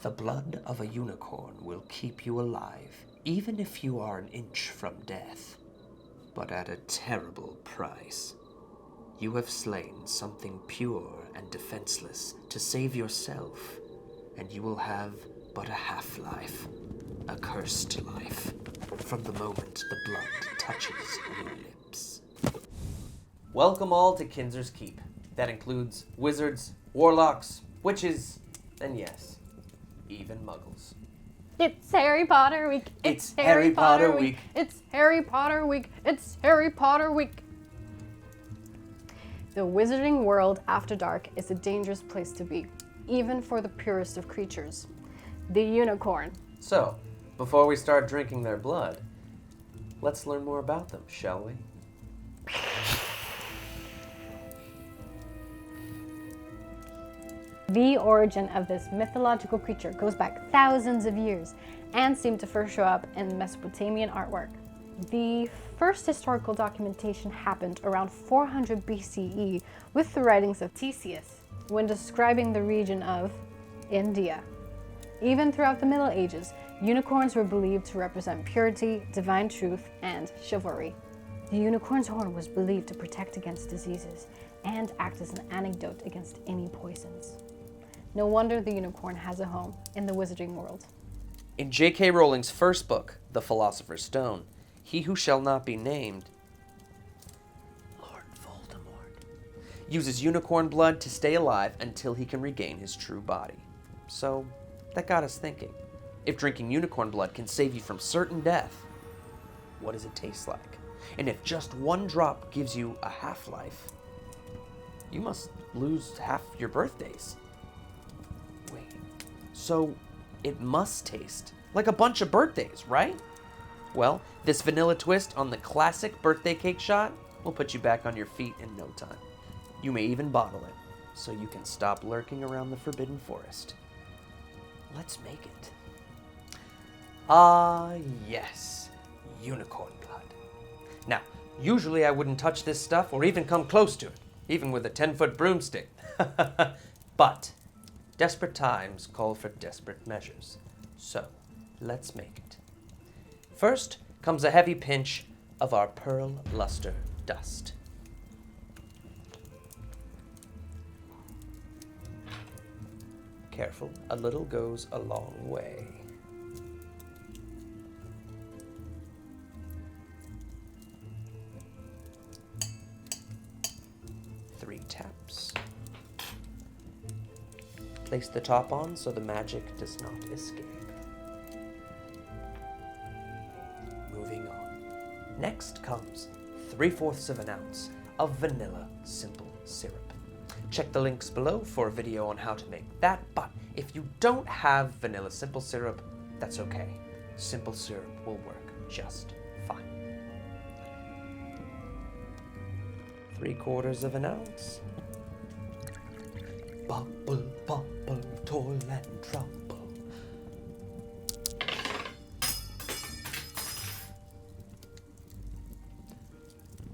The blood of a unicorn will keep you alive, even if you are an inch from death, but at a terrible price. You have slain something pure and defenseless to save yourself, and you will have but a half-life, a cursed life, from the moment the blood touches your lips. Welcome all to kinser'skeep. That includes wizards, warlocks, witches, and yes, even muggles. It's Harry Potter week. It's Harry Potter week. It's Harry Potter week. It's Harry Potter week. The wizarding world after dark is a dangerous place to be, even for the purest of creatures. The unicorn. So, before we start drinking their blood, let's learn more about them, shall we? The origin of this mythological creature goes back thousands of years and seemed to first show up in Mesopotamian artwork. The first historical documentation happened around 400 BCE with the writings of Theseus when describing the region of India. Even throughout the Middle Ages, unicorns were believed to represent purity, divine truth, and chivalry. The unicorn's horn was believed to protect against diseases and act as an antidote against any poisons. No wonder the unicorn has a home in the wizarding world. In J.K. Rowling's first book, The Philosopher's Stone, he who shall not be named, Lord Voldemort, uses unicorn blood to stay alive until he can regain his true body. So, that got us thinking. If drinking unicorn blood can save you from certain death, what does it taste like? And if just one drop gives you a half-life, you must lose half your birthdays. Wait, so it must taste like a bunch of birthdays, right? Well, this vanilla twist on the classic birthday cake shot will put you back on your feet in no time. You may even bottle it, so you can stop lurking around the Forbidden Forest. Let's make it. Ah, yes, unicorn blood. Now, usually I wouldn't touch this stuff or even come close to it, even with a 10-foot broomstick. But desperate times call for desperate measures. So, let's make it. First comes a heavy pinch of our pearl luster dust. Careful, a little goes a long way. Three taps. Place the top on so the magic does not escape. Moving on. Next comes 3/4 of an ounce of vanilla simple syrup. Check the links below for a video on how to make that, but if you don't have vanilla simple syrup, that's okay. Simple syrup will work just fine. 3/4 of an ounce. Bubble, bubble, toil and trouble.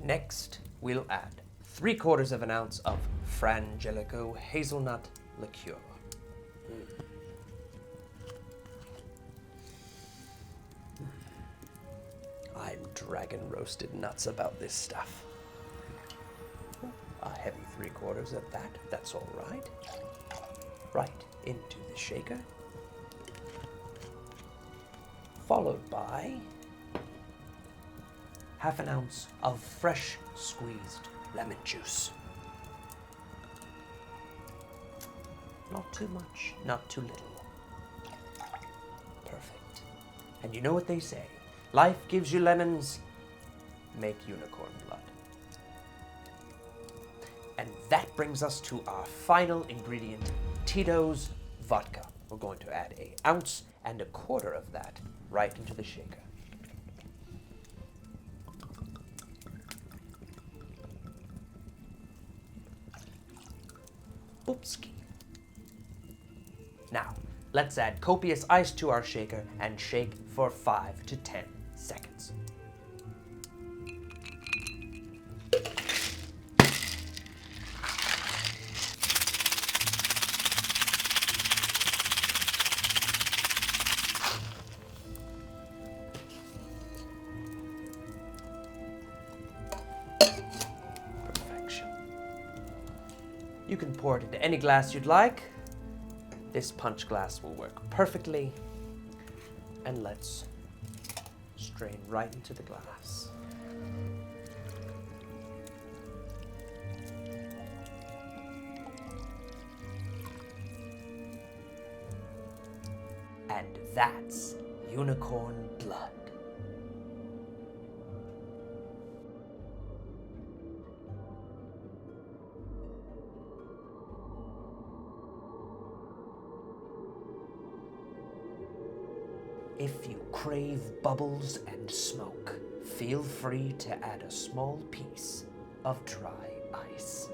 Next, we'll add 3/4 of an ounce of Frangelico hazelnut liqueur. I'm dragon roasted nuts about this stuff. A heavy 3/4 of that, that's all right. Right into the shaker. Followed by 1/2 ounce of fresh squeezed lemon juice. Not too much, not too little. Perfect. And you know what they say, life gives you lemons, make unicorn blood. And that brings us to our final ingredient, Tito's vodka. We're going to add 1 ounce and 1/4 of that right into the shaker. Oopski. Now, let's add copious ice to our shaker and shake for 5 to 10 seconds. You can pour it into any glass you'd like. This punch glass will work perfectly. And let's strain right into the glass. And that's unicorn blood. If you crave bubbles and smoke, feel free to add a small piece of dry ice.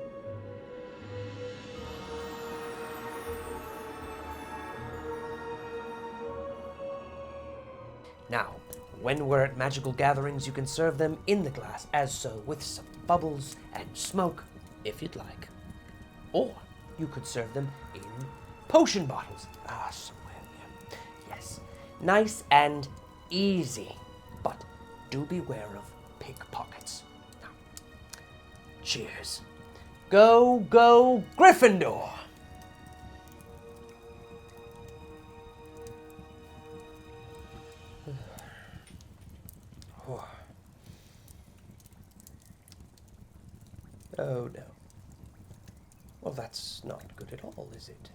Now, when we're at magical gatherings, you can serve them in the glass, as so, with some bubbles and smoke, if you'd like. Or you could serve them in potion bottles. Somewhere here. Yes, nice and easy, but do beware of pickpockets. Now, cheers. Go, go, Gryffindor! Oh no. Well, that's not good at all, is it?